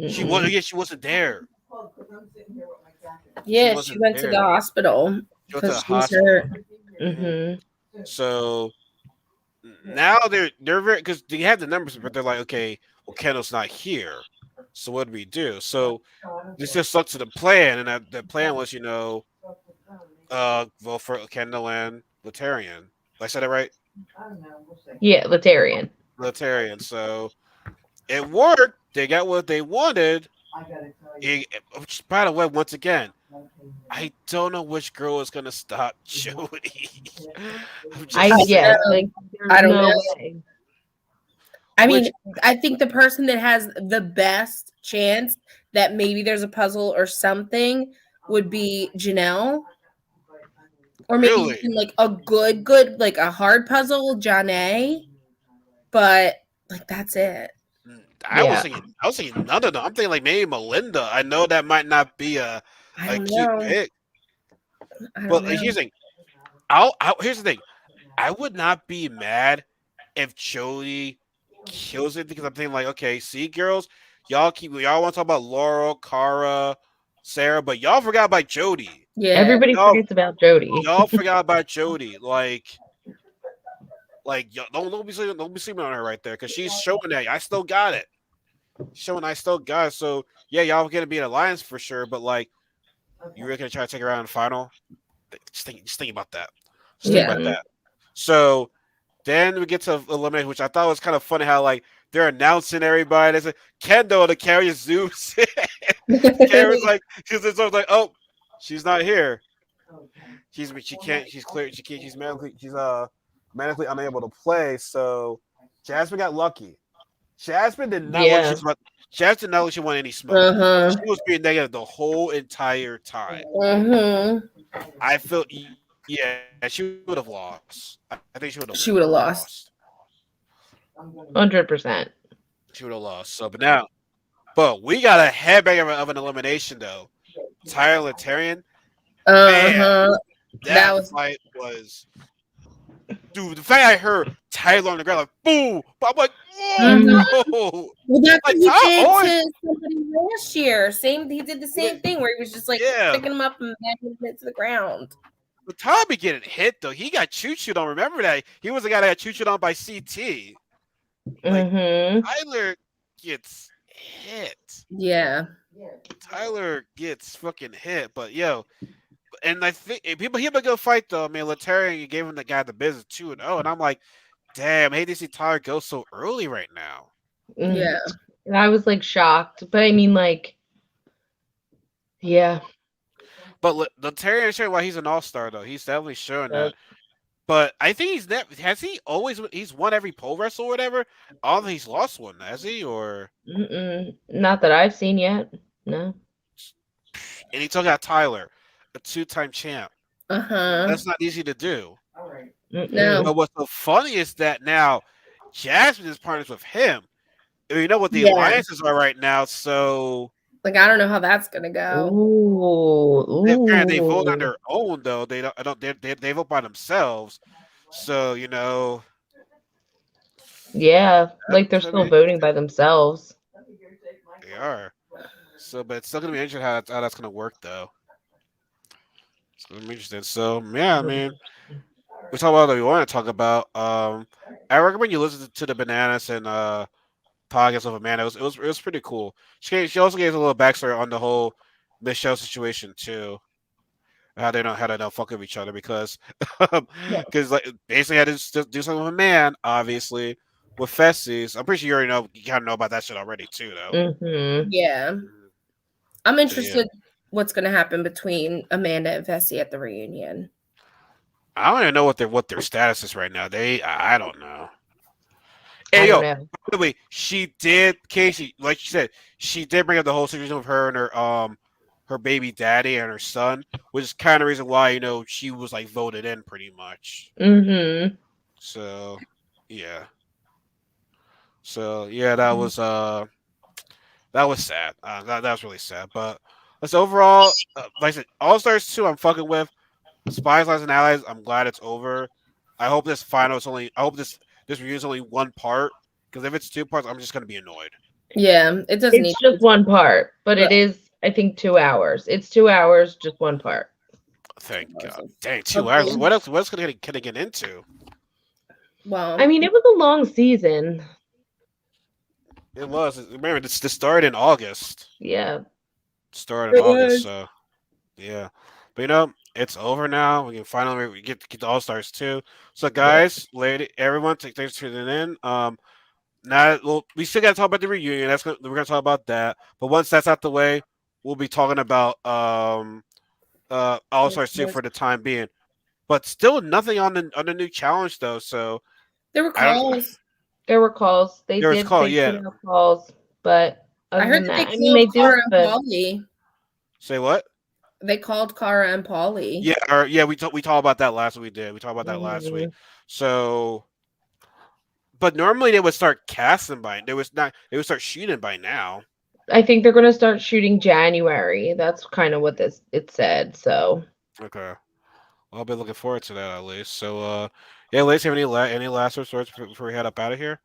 She was. Yeah, she wasn't there. Yeah, she went to the hospital because she's hurt. So now they're very because they have the numbers, but they're like, okay, well, Kendall's not here, so what do we do? So this just stuck to the plan, and the plan was, vote for Kendall and Latarian. Did I said it right? Yeah, Latarian. Latarian. So it worked. They got what they wanted. Which, by the way, once again, I don't know which girl is gonna stop Jody. I don't know. Way. I mean, I think the person that has the best chance that maybe there's a puzzle or something would be Janelle. Or maybe even like a good, like a hard puzzle, Janae. But like that's it. I was thinking none of them. I'm thinking like maybe Melinda. I know that might not be a cute pick. But here's the thing. Here's the thing. I would not be mad if Jody kills it because I'm thinking like, okay, see, girls, y'all want to talk about Laurel, Cara, Sarah, but y'all forgot about Jody. Yeah, everybody forgets about Jody. Y'all forgot about Jody. Like don't be sleeping on her right there because she's showing that I still got it. Showing I still got it. So yeah, y'all gonna be an alliance for sure. But like, you really gonna try to take her out in the final? Just think about that. Think about that. So then we get to eliminate, which I thought was kind of funny how like they're announcing everybody. There's a Kendall to carry Zeus. Kara's like she's like, oh, she's not here. She's medically unable to play. So Jasmine got lucky. Jasmine did not look. Yeah. Jasmine did not look. She wanted any smoke. Uh-huh. She was being negative the whole entire time. Mm-hmm. I feel. Yeah, she would have lost. I think she would have. She would have lost. 100%. She would have lost. So, but we got a headbanger of an elimination though. Tyler Tarian. Man, Uh-huh. That that was fight was. Dude, the fact I heard Tyler on the ground like boom, but I'm like, Mhm. whoa, well, that's like what he Tyler did always, to somebody last year. He did the same thing where he was just like yeah. picking him up and banging him into the ground. But Tyler be getting hit though. He got choo-chooed on. Remember that he was the guy that got choo-chooed on by CT. Like Tyler gets hit. Yeah. Tyler gets fucking hit. But yo, and I think people he would go fight though. I mean, Letarian gave him the guy the business 2-0, and I'm like, damn, I hate to see Tyler go so early right now. Yeah. And I was like shocked, but I mean, like, yeah. But Letarian showing why he's an all-star though. He's definitely showing that. But I think has he always he's won every pole wrestle or whatever. I don't think he's lost one, has he? Or Not that I've seen yet. No. and he took out Tyler, a 2-time champ. Uh-huh. That's not easy to do. No. But what's so funny is that now Jasmine is partners with him. And you know what the alliances are right now, so like I don't know how that's gonna go. They vote on their own though. They vote by themselves. So yeah, like they're still voting by themselves. They are. So, but it's still gonna be interesting how that's gonna work though. It's gonna be interesting. So yeah, I mean, we talk about what we want to talk about. I recommend you listen to the Bananas and podcast of Amanda. It was pretty cool. She also gave a little backstory on the whole Michelle situation too. How they don't fuck with each other because like basically had to do something with a man, obviously, with Festies. I'm pretty sure you already know you kind of know about that shit already too, though. Yeah. I'm interested what's gonna happen between Amanda and Fessy at the reunion. I don't even know what their status is right now. I don't know. Hey, by the way, she did, Casey, like you said, she did bring up the whole situation with her and her baby daddy and her son, which is kind of reason why she was like voted in pretty much. So yeah. So yeah, that was sad. That was really sad. But overall, like I said, All Stars 2, I'm fucking with. Spies, Lies, and Allies, I'm glad it's over. I hope this final is only. I hope this review is only one part. Because if it's 2 parts, I'm just gonna be annoyed. Yeah, it doesn't. It's just one part, but it is, I think, 2 hours. It's 2 hours, just one part. Thank God. Dang, 2 hours. What else? What else can I get into? Well, I mean, it was a long season. It was. Remember, this started in August. Yeah. Started in August. So yeah, but it's over now. We can finally get the All Stars 2. So guys, lady, everyone, thanks for tuning in. Now, we still got to talk about the reunion. We're gonna talk about that. But once that's out the way, we'll be talking about All Stars 2 for the time being. But still nothing on the new challenge though. So there were calls. There were calls. They did put out calls, but I heard that they called Cara and Paulie. Say what? They called Cara and Paulie. Yeah, we talked about that last week. We talked about that last week. So, but normally they would start casting they would start shooting by now. I think they're gonna start shooting January. That's kind of what it said. So okay, I'll be looking forward to that at least. So, yeah, ladies, have any last words before we head up out of here?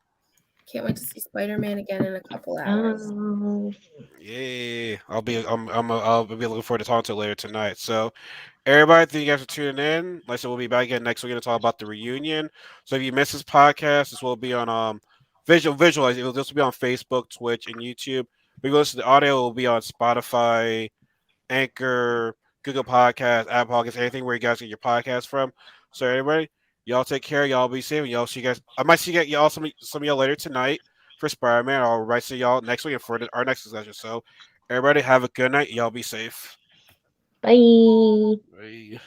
Can't wait to see Spider-Man again in a couple hours. Yeah, I'll be looking forward to talking to it later tonight. So, everybody, thank you guys for tuning in. Like I said, we'll be back again next week to talk about the reunion. So if you missed this podcast, this will be on visualize. This will be on Facebook, Twitch, and YouTube. If you listen to the audio, it will be on Spotify, Anchor, Google Podcasts, Apple Podcasts, anything where you guys get your podcast from. So everybody, y'all take care. Y'all be safe. Y'all see you guys. I might see y'all some of y'all later tonight for Spider-Man. I'll write to y'all next week for our next discussion. So everybody have a good night. Y'all be safe. Bye. Bye.